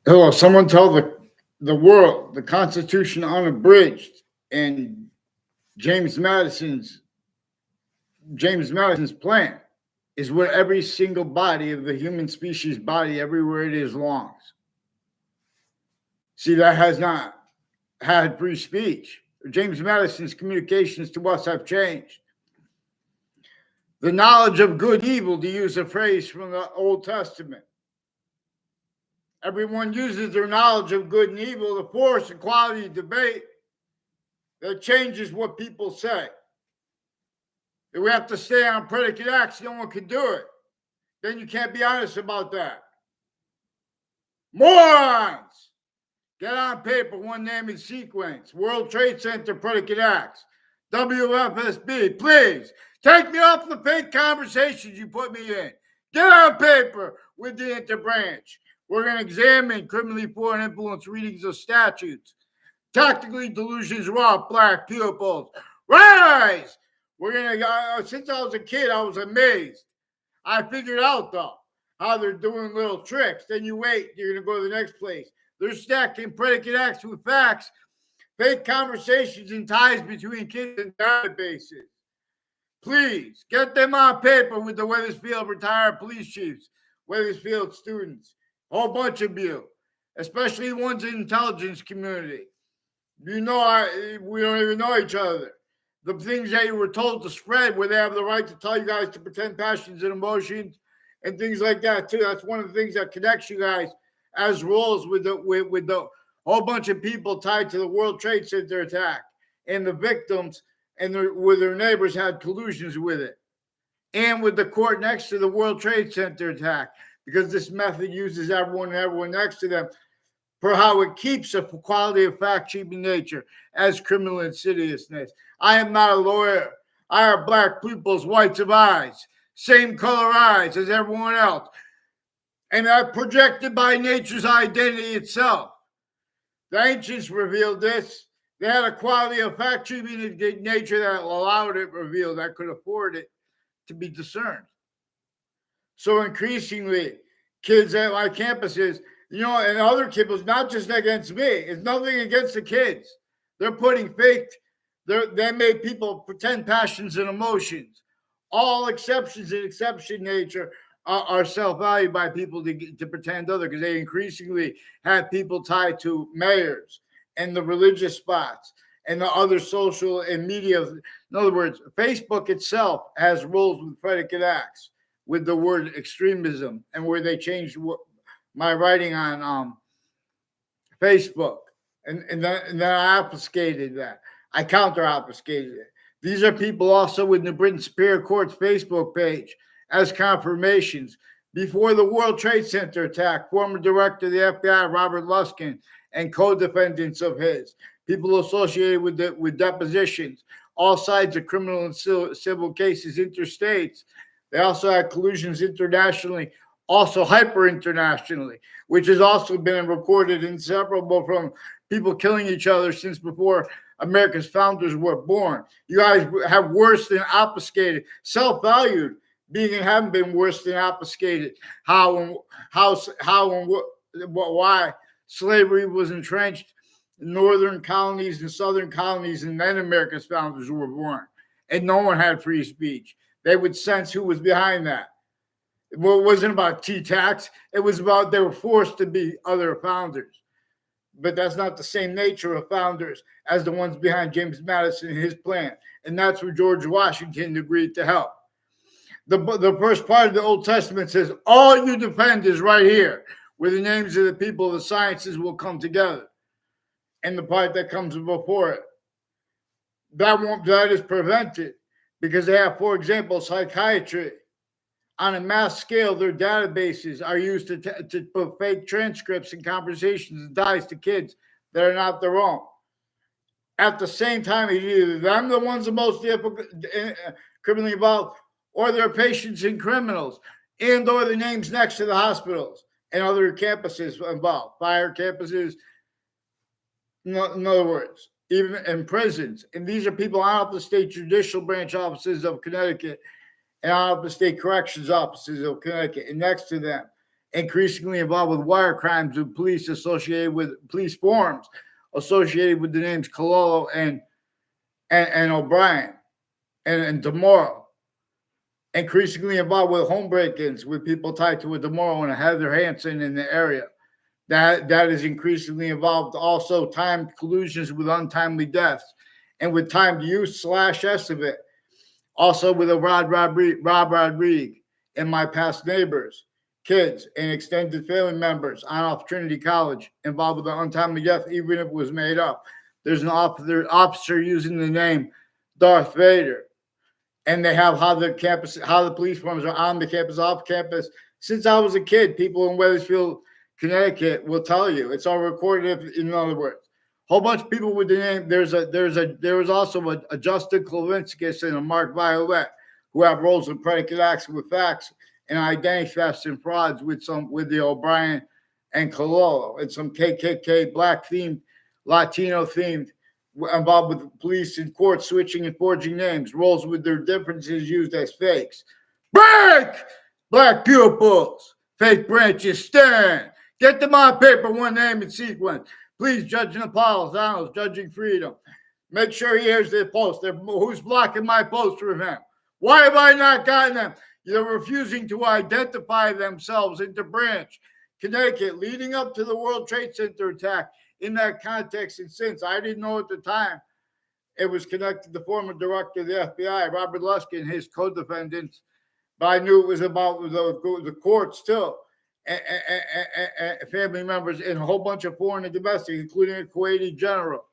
Hello, someone tell the world the Constitution unabridged and James Madison's James Madison's plan is where every single body of the human species body everywhere it is longs. See, that has not had free speech. James Madison's communications to us have changed. The knowledge of good evil, to use a phrase from the Old Testament. Everyone uses their knowledge of good and evil to force a quality debate that changes what people say. If we have to stay on predicate acts, no one can do it. Then you can't be honest about that. Morons! Get on paper, one name and sequence. World Trade Center predicate acts. WFSB, please take me off the fake conversations you put me in. Get on paper with the interbranch. We're going to examine criminally foreign influence readings of statutes. Tactically delusions raw black pupils. Rise! We're going to, since I was a kid, I was amazed. I figured out, though, how they're doing little tricks. Then you wait, you're going to go to the next place. They're stacking predicate acts with facts, fake conversations, and ties between kids and databases. Please get them on paper with the Wethersfield retired police chiefs, Wethersfield students, a whole bunch of you, especially the ones in the intelligence community. You know, we don't even know each other. The things that you were told to spread, where they have the right to tell you guys to pretend passions and emotions and things like that too. That's one of the things that connects you guys as roles with the whole bunch of people tied to the World Trade Center attack, and the victims and with their neighbors had collusions with it, and with the court next to the World Trade Center attack, because this method uses everyone and everyone next to them for how it keeps a quality of fact cheaping nature as criminal insidiousness. I am not a lawyer. I have black people's whites of eyes, same color eyes as everyone else. And are projected by nature's identity itself. The ancients revealed this. They had a quality of fact cheaping nature that allowed it revealed, that could afford it to be discerned. So increasingly, kids at my campuses, you know, and other kids, not just against me, it's nothing against the kids. They're putting they made people pretend passions and emotions. All exceptions in exception nature are self-valued by people to pretend other, because they increasingly have people tied to mayors and the religious spots and the other social and media. In other words, Facebook itself has roles with predicate acts with the word extremism, and where they changed my writing on Facebook, and then I obfuscated that. I counter-obfuscated it. These are people also with the Britain Superior Court's Facebook page as confirmations. Before the World Trade Center attack, former director of the FBI, Robert Luskin, and co-defendants of his, people associated with depositions, all sides of criminal and civil cases interstates. They also had collusions internationally, also hyper-internationally, which has also been recorded inseparable from people killing each other since before America's founders were born. You guys have worse than obfuscated, self-valued, being and haven't been worse than obfuscated. Why slavery was entrenched in northern colonies and southern colonies, and then America's founders were born, and no one had free speech. They would sense who was behind that. Well, it wasn't about T-tax. It was about they were forced to be other founders. But that's not the same nature of founders as the ones behind James Madison and his plan. And that's where George Washington agreed to help. The first part of the Old Testament says, all you depend is right here, where the names of the people of the sciences will come together. And the part that comes before it, that is prevented because they have, for example, psychiatry. On a mass scale, their databases are used to put fake transcripts and conversations and ties to kids that are not their own. At the same time, either them, the ones the most criminally involved, or their patients and criminals, and or the names next to the hospitals and other campuses involved, fire campuses, in other words, even in prisons. And these are people out of the state judicial branch offices of Connecticut and out of the state corrections offices of Connecticut, and next to them, increasingly involved with wire crimes with police associated with police forms associated with the names Cololo and O'Brien and DeMoro. Increasingly involved with home break-ins with people tied to a DeMoro and a Heather Hansen in the area. That is increasingly involved. Also, timed collusions with untimely deaths and with timed use / estimate. Also, with a Rob Rodriguez and my past neighbors, kids, and extended family members on off Trinity College involved with an untimely death, even if it was made up. There's an officer using the name Darth Vader, and they have how the police forms are on the campus, off campus. Since I was a kid, people in Wethersfield, Connecticut will tell you it's all recorded. In other words, a whole bunch of people with the name. There was also a Justin Klavinskis and a Mark Violet who have roles in predicate acts with facts and identity thefts and frauds with the O'Brien and Cololo and some KKK black themed, Latino themed, involved with police and court switching and forging names, roles with their differences used as fakes. Break! Black pupils, fake branches stand. Get them on paper, one name and sequence. Please, Judge Napolitano's Judging Freedom. Make sure he hears their post. Who's blocking my post from him? Why have I not gotten them? They're refusing to identify themselves into Branch, Connecticut, leading up to the World Trade Center attack. In that context, and since I didn't know at the time, it was connected to the former director of the FBI, Robert Luskin, and his co-defendants, but I knew it was about the courts too, and family members, and a whole bunch of foreign and domestic, including a Kuwaiti general.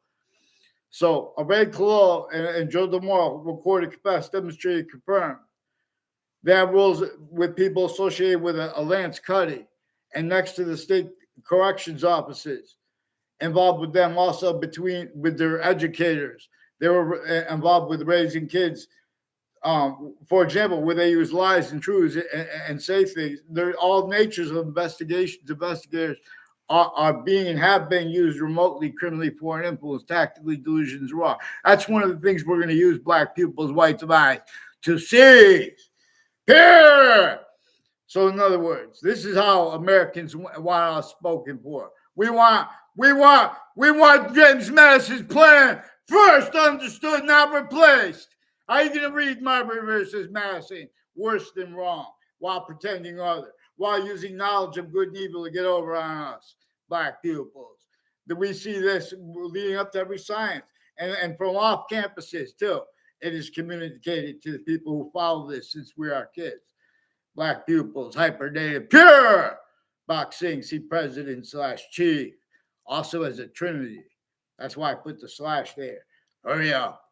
So, Abed Cololo and Joe DeMoro recorded, confessed, demonstrated, confirmed. They have rules with people associated with a Lance Cuddy, and next to the state corrections offices. Involved with them also with their educators. They were involved with raising kids. For example, where they use lies and truths and say things. They're all natures of investigations. Investigators are being and have been used remotely, criminally, foreign influence, tactically, delusions, raw. That's one of the things we're going to use black pupils, whites of eyes to seize. Here. So in other words, this is how Americans want us spoken for. We want James Madison's plan first understood, not replaced. How are you going to read Marbury versus Madison? Worse than wrong, while pretending other, while using knowledge of good and evil to get over on us, black pupils. That we see this leading up to every science and from off campuses too. It is communicated to the people who follow this since we are kids. Black pupils, hyper-native, pure. Boxing, see president / chief. Also as a Trinity. That's why I put the / there. Hurry up.